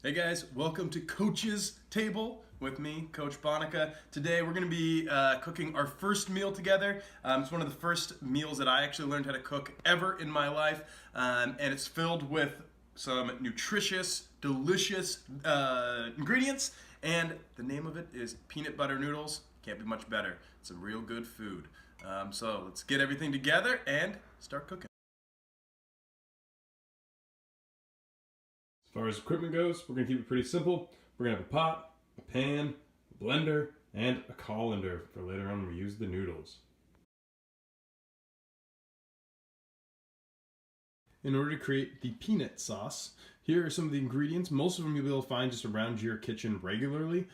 Hey guys, welcome to Coach's Table with me, Coach Bonica. Today we're going to be cooking our first meal together. It's one of the first meals that I actually learned how to cook ever in my life, and it's filled with some nutritious, delicious ingredients, and the name of it is peanut butter noodles. Can't be much better. It's some real good food. So let's get everything together and start cooking. As far as equipment goes, we're going to keep it pretty simple. We're going to have a pot, a pan, a blender, and a colander for later on when we use the noodles. In order to create the peanut sauce, here are some of the ingredients. Most of them you'll be able to find just around your kitchen regularly,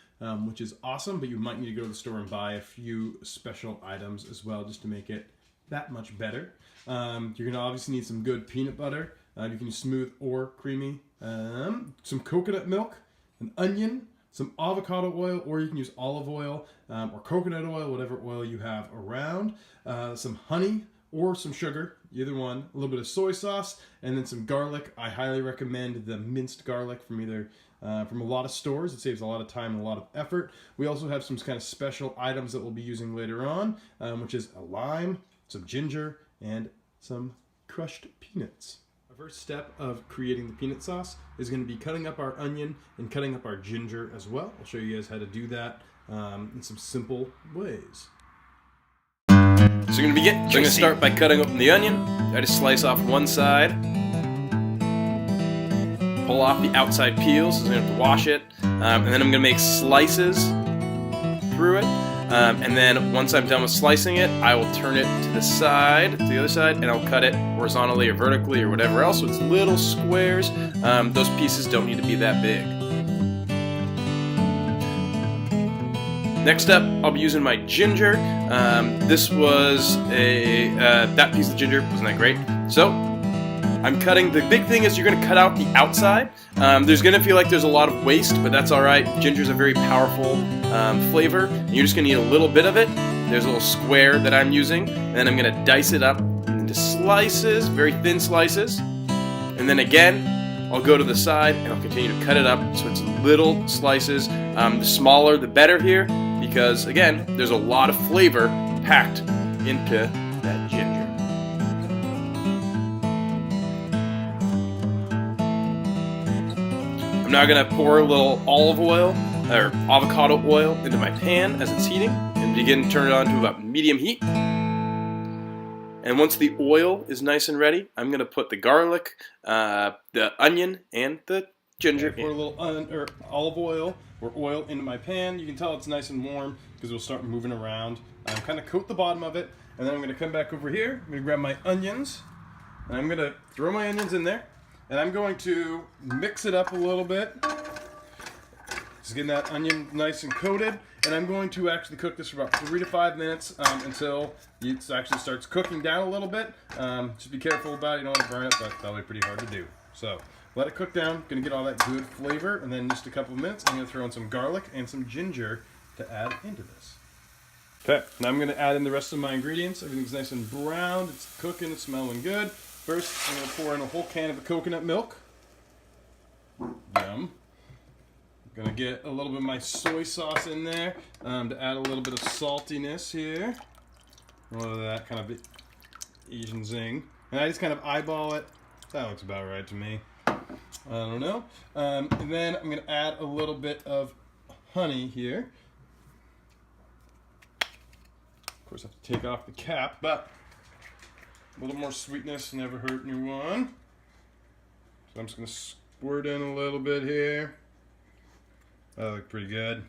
which is awesome, but you might need to go to the store and buy a few special items as well just to make it that much better. You're going to obviously need some good peanut butter. You can use smooth or creamy. Some coconut milk, an onion, some avocado oil, or you can use olive oil or coconut oil, whatever oil you have around. Some honey or some sugar, either one. A little bit of soy sauce, and then some garlic. I highly recommend the minced garlic from from a lot of stores. It saves a lot of time and a lot of effort. We also have some kind of special items that we'll be using later on, which is a lime, some ginger, and some crushed peanuts. Our first step of creating the peanut sauce is going to be cutting up our onion and cutting up our ginger as well. I'll show you guys how to do that in some simple ways. So I'm going to start by cutting open the onion. I just slice off one side, pull off the outside peels, so I'm going to have to wash it, and then I'm going to make slices through it. And then once I'm done with slicing it, I will turn it to the other side, and I'll cut it horizontally or vertically or whatever else. So it's little squares. Those pieces don't need to be that big. Next up, I'll be using my ginger. This was that piece of ginger wasn't that great. So I'm cutting. The big thing is you're going to cut out the outside. There's going to feel like there's a lot of waste, but that's all right. Ginger's a very powerful flavor. And you're just going to need a little bit of it. There's a little square that I'm using, and then I'm going to dice it up into slices, very thin slices. And then again, I'll go to the side and I'll continue to cut it up so it's little slices. The smaller, the better here, because again, there's a lot of flavor packed into that ginger. I'm now going to pour a little olive oil or avocado oil into my pan as it's heating and begin to turn it on to about medium heat. And once the oil is nice and ready, I'm going to put the garlic, the onion, and the ginger. Pour a little olive oil or oil into my pan. You can tell it's nice and warm because it'll start moving around. Kind of coat the bottom of it, and then I'm going to come back over here. I'm going to grab my onions, and I'm going to throw my onions in there. And I'm going to mix it up a little bit. Just getting that onion nice and coated. And I'm going to actually cook this for about 3 to 5 minutes until it actually starts cooking down a little bit. Just be careful about it. You don't want to burn it, but that'll be pretty hard to do. So let it cook down. Gonna get all that good flavor. And then in just a couple of minutes, I'm gonna throw in some garlic and some ginger to add into this. Okay, now I'm gonna add in the rest of my ingredients. Everything's nice and browned. It's cooking, it's smelling good. First, I'm going to pour in a whole can of the coconut milk. Yum. I'm going to get a little bit of my soy sauce in there to add a little bit of saltiness here. A little of that kind of Asian zing. And I just kind of eyeball it. That looks about right to me. I don't know. And then I'm going to add a little bit of honey here. Of course, I have to take off the cap, but a little more sweetness never hurt anyone. So I'm just going to squirt in a little bit here. That looks pretty good.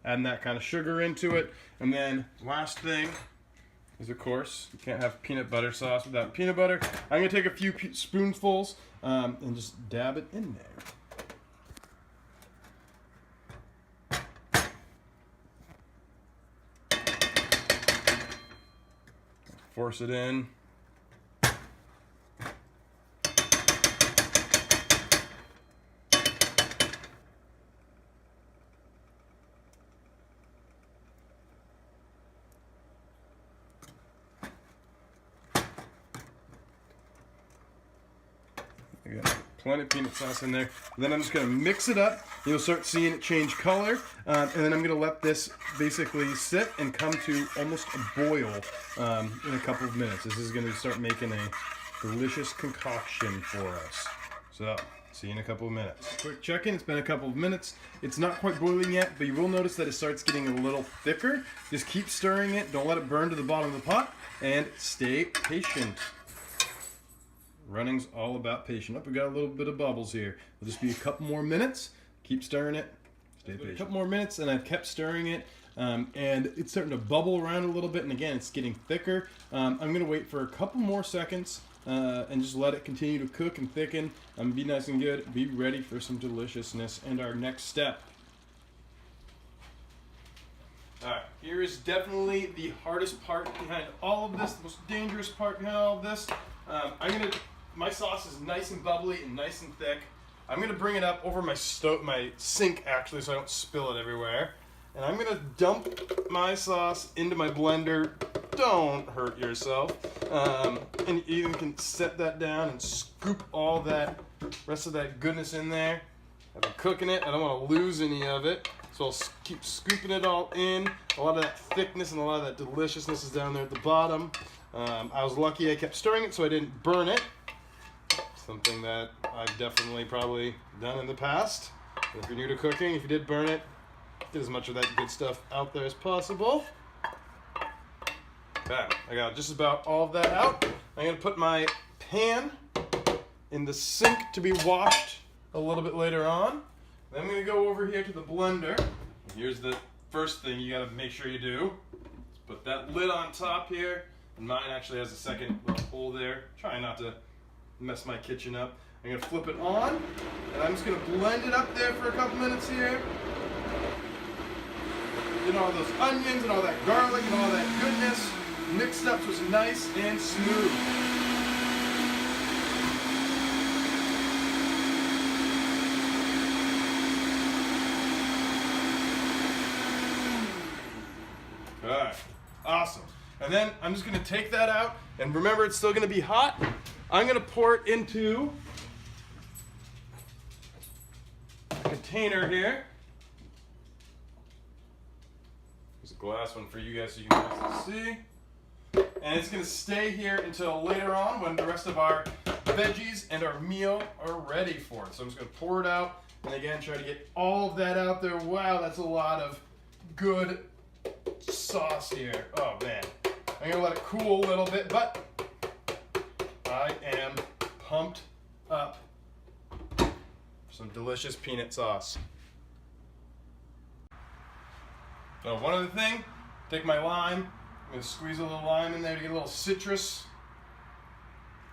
Adding that kind of sugar into it. And then last thing is, of course, you can't have peanut butter sauce without peanut butter. I'm going to take a few spoonfuls and just dab it in there. Force it in. There you go. Plenty of peanut sauce in there. And then I'm just going to mix it up. You'll start seeing it change color. And then I'm going to let this basically sit and come to almost a boil in a couple of minutes. This is going to start making a delicious concoction for us. So, see you in a couple of minutes. Quick check-in, it's been a couple of minutes. It's not quite boiling yet, but you will notice that it starts getting a little thicker. Just keep stirring it, don't let it burn to the bottom of the pot, and stay patient. Running's all about patient. Oh, we got a little bit of bubbles here. It'll just be a couple more minutes. Keep stirring it, stay patient. A couple more minutes, and I've kept stirring it. And it's starting to bubble around a little bit, and again, it's getting thicker. I'm gonna wait for a couple more seconds and just let it continue to cook and thicken. Be nice and good. Be ready for some deliciousness and our next step. Alright, here is definitely the hardest part behind all of this, the most dangerous part behind all of this. My sauce is nice and bubbly and nice and thick. I'm gonna bring it up over my sink actually, so I don't spill it everywhere. And I'm gonna dump my sauce into my blender. Don't hurt yourself. And you even can set that down and scoop all that rest of that goodness in there. I've been cooking it. I don't want to lose any of it. So I'll keep scooping it all in. A lot of that thickness and a lot of that deliciousness is down there at the bottom. I was lucky I kept stirring it so I didn't burn it. Something that I've definitely probably done in the past. If you're new to cooking, if you did burn it, get as much of that good stuff out there as possible. Okay, I got just about all of that out. I'm gonna put my pan in the sink to be washed a little bit later on. Then I'm gonna go over here to the blender. Here's the first thing you gotta make sure you do. Let's put that lid on top here. And mine actually has a second little hole there. Try not to mess my kitchen up. I'm gonna flip it on, and I'm just gonna blend it up there for a couple minutes here. Get all those onions and all that garlic and all that goodness mixed up so it's nice and smooth. Alright, awesome. And then I'm just gonna take that out, and remember it's still gonna be hot. I'm gonna pour it into a container here. There's a glass one for you guys so you can actually see. And it's gonna stay here until later on when the rest of our veggies and our meal are ready for it. So I'm just gonna pour it out, and again, try to get all of that out there. Wow, that's a lot of good sauce here. Oh man. I'm gonna let it cool a little bit, but I am pumped up for some delicious peanut sauce. So one other thing, take my lime. I'm gonna squeeze a little lime in there to get a little citrus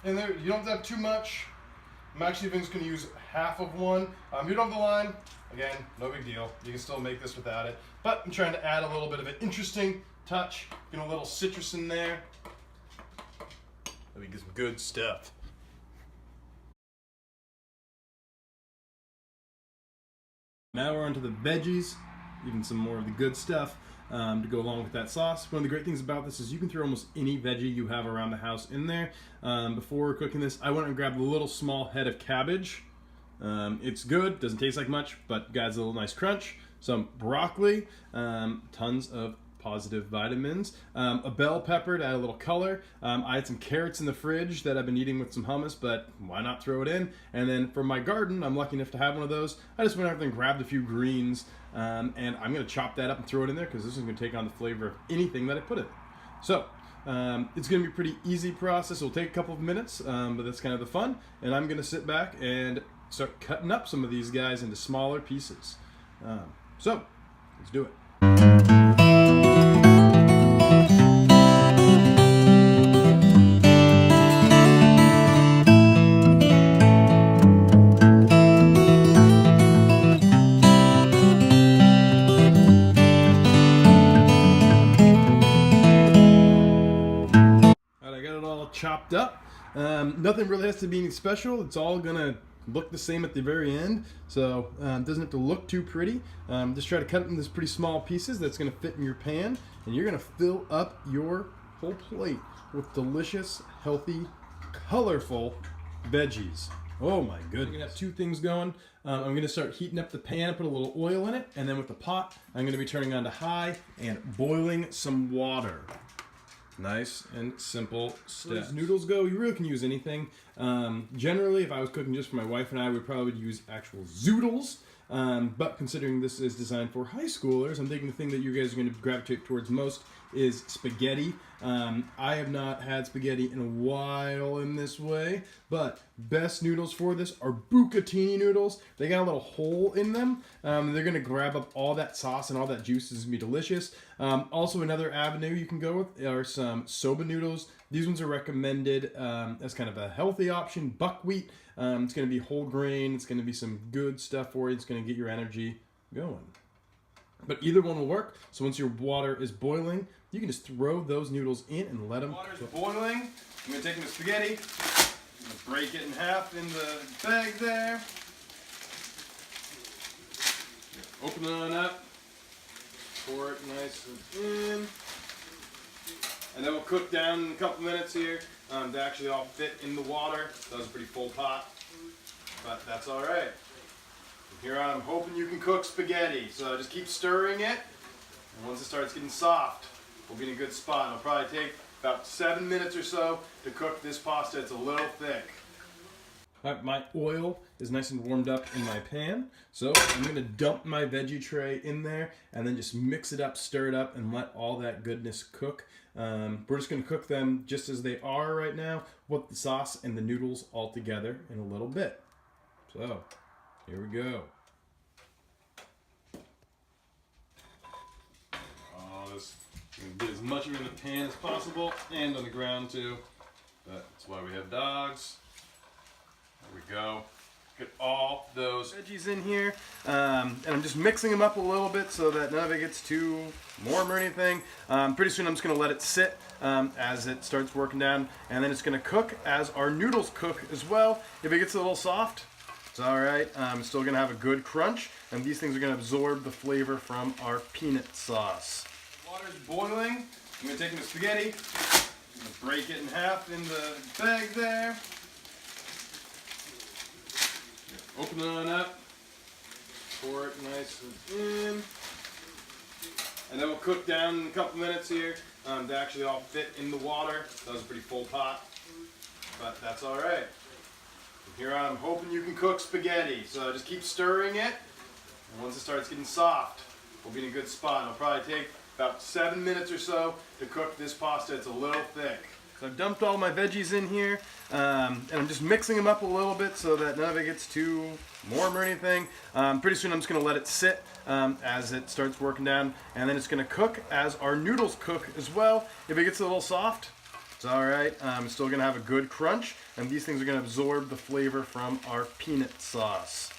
in there. You don't have to have too much. I'm actually just gonna use half of one. If you don't have the lime, again, no big deal. You can still make this without it. But I'm trying to add a little bit of an interesting touch. Get a little citrus in there. Let me get some good stuff. Now we're onto the veggies, even some more of the good stuff to go along with that sauce. One of the great things about this is you can throw almost any veggie you have around the house in there. Before cooking this, I went and grabbed a little small head of cabbage. It's good, doesn't taste like much, but adds a little nice crunch. Some broccoli, tons of positive vitamins, a bell pepper to add a little color. I had some carrots in the fridge that I've been eating with some hummus, but why not throw it in? And then for my garden, I'm lucky enough to have one of those. I just went out there and grabbed a few greens, and I'm gonna chop that up and throw it in there because this is gonna take on the flavor of anything that I put in it. So it's gonna be a pretty easy process. It'll take a couple of minutes, but that's kind of the fun. And I'm gonna sit back and start cutting up some of these guys into smaller pieces. So let's do it. Chopped up. Nothing really has to be special. It's all gonna look the same at the very end, so it doesn't have to look too pretty. Just try to cut it into pretty small pieces that's gonna fit in your pan, and you're gonna fill up your whole plate with delicious, healthy, colorful veggies. Oh my goodness. I'm gonna have two things going. I'm gonna start heating up the pan, put a little oil in it, and then with the pot, I'm gonna be turning on to high and boiling some water. Nice and simple steps. As noodles go, you really can use anything. Generally, if I was cooking just for my wife and I, we'd probably use actual zoodles. But considering this is designed for high schoolers, I'm thinking the thing that you guys are going to gravitate towards most is spaghetti. I have not had spaghetti in a while in this way, but best noodles for this are bucatini noodles. They got a little hole in them. They're going to grab up all that sauce and all that juice. Is going to be delicious. Also, another avenue you can go with are some soba noodles. These ones are recommended as kind of a healthy option. Buckwheat. It's going to be whole grain. It's going to be some good stuff for you. It's going to get your energy going. But either one will work. So once your water is boiling, you can just throw those noodles in and let them Water's boiling. I'm going to take the spaghetti. I'm going to break it in half in the bag there. Open it on up. Pour it nice and in. And then we'll cook down in a couple minutes here. They actually all fit in the water. That was a pretty full pot, but that's all right. From here on, I'm hoping you can cook spaghetti. So just keep stirring it, and once it starts getting soft, we'll be in a good spot. It'll probably take about 7 minutes or so to cook this pasta. It's a little thick. My oil is nice and warmed up in my pan, so I'm going to dump my veggie tray in there and then just mix it up, stir it up, and let all that goodness cook. We're just going to cook them just as they are right now with the sauce and the noodles all together in a little bit. So, here we go. Oh, this I'm going to get as much of it in the pan as possible and on the ground too. That's why we have dogs. There we go. Get all those veggies in here, and I'm just mixing them up a little bit so that none of it gets too warm or anything. Pretty soon I'm just going to let it sit as it starts working down, and then it's going to cook as our noodles cook as well. If it gets a little soft, it's all right. It's still going to have a good crunch, and these things are going to absorb the flavor from our peanut sauce. Water's boiling. I'm going to take the spaghetti, I'm going to break it in half in the bag there. Open it on up, pour it nice and in, and then we'll cook down in a couple minutes here. They actually all fit in the water. That was a pretty full pot, but that's all right. From here on, I'm hoping you can cook spaghetti. So just keep stirring it, and once it starts getting soft, we'll be in a good spot. It'll probably take about 7 minutes or so to cook this pasta. It's a little thick. So I've dumped all my veggies in here, and I'm just mixing them up a little bit so that none of it gets too warm or anything. Pretty soon I'm just going to let it sit as it starts working down, and then it's going to cook as our noodles cook as well. If it gets a little soft, it's all right. It's still going to have a good crunch, and these things are going to absorb the flavor from our peanut sauce.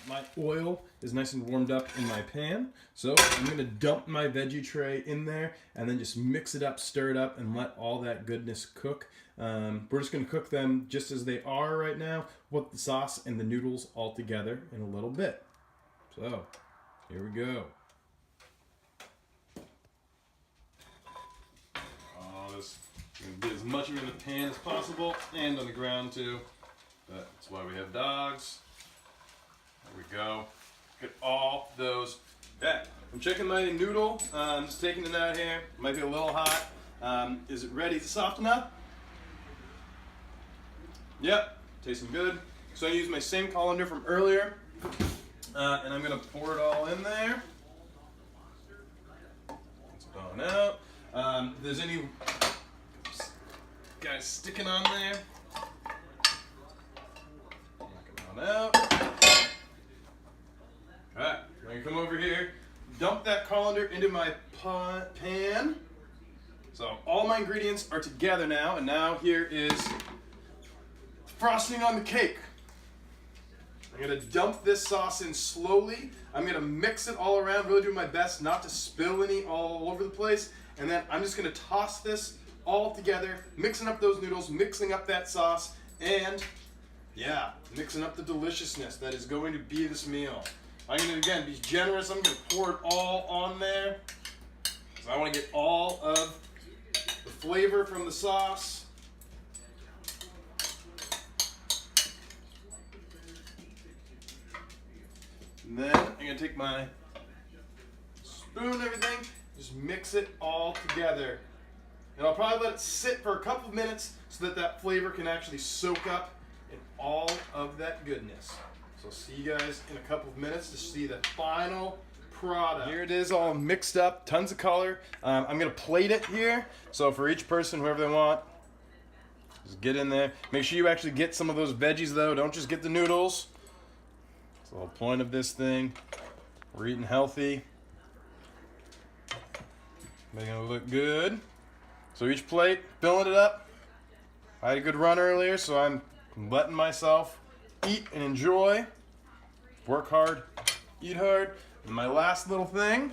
My oil is nice and warmed up in my pan, so I'm going to dump my veggie tray in there and then just mix it up, stir it up, and let all that goodness cook. We're just going to cook them just as they are right now with the sauce and the noodles all together in a little bit. So, here we go. Oh, this I'm going to get as much of it in the pan as possible and on the ground too. That's why we have dogs. There we go. Get all those back. I'm checking my noodle. Just taking it out here. Might be a little hot. Is it ready to soften up? Yep, tasting good. So I use my same colander from earlier, and I'm gonna pour it all in there. It's going out. If there's any guys sticking on there, knock it on out. Alright, I'm going to come over here, dump that colander into my pan. So all my ingredients are together now, and now here is frosting on the cake. I'm going to dump this sauce in slowly. I'm going to mix it all around, really do my best not to spill any all over the place. And then I'm just going to toss this all together, mixing up those noodles, mixing up that sauce, and yeah, mixing up the deliciousness that is going to be this meal. I'm going to, again, be generous. I'm going to pour it all on there. So I want to get all of the flavor from the sauce. And then I'm gonna take my spoon and everything, just mix it all together. And I'll probably let it sit for a couple of minutes so that that flavor can actually soak up in all of that goodness. So I'll see you guys in a couple of minutes to see the final product. Here it is all mixed up, tons of color. I'm gonna plate it here. So for each person, whoever they want, just get in there. Make sure you actually get some of those veggies though. Don't just get the noodles. That's the whole point of this thing. We're eating healthy. Making it look good. So each plate, filling it up. I had a good run earlier, so I'm letting myself eat and enjoy. Work hard, eat hard. And my last little thing,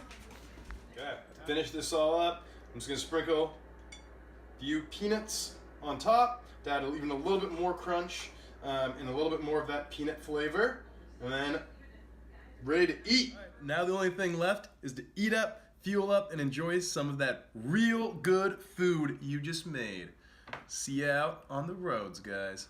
okay, finish this all up. I'm just gonna sprinkle a few peanuts on top to add even a little bit more crunch and a little bit more of that peanut flavor. And then ready to eat. Now the only thing left is to eat up, fuel up, and enjoy some of that real good food you just made. See you out on the roads, guys.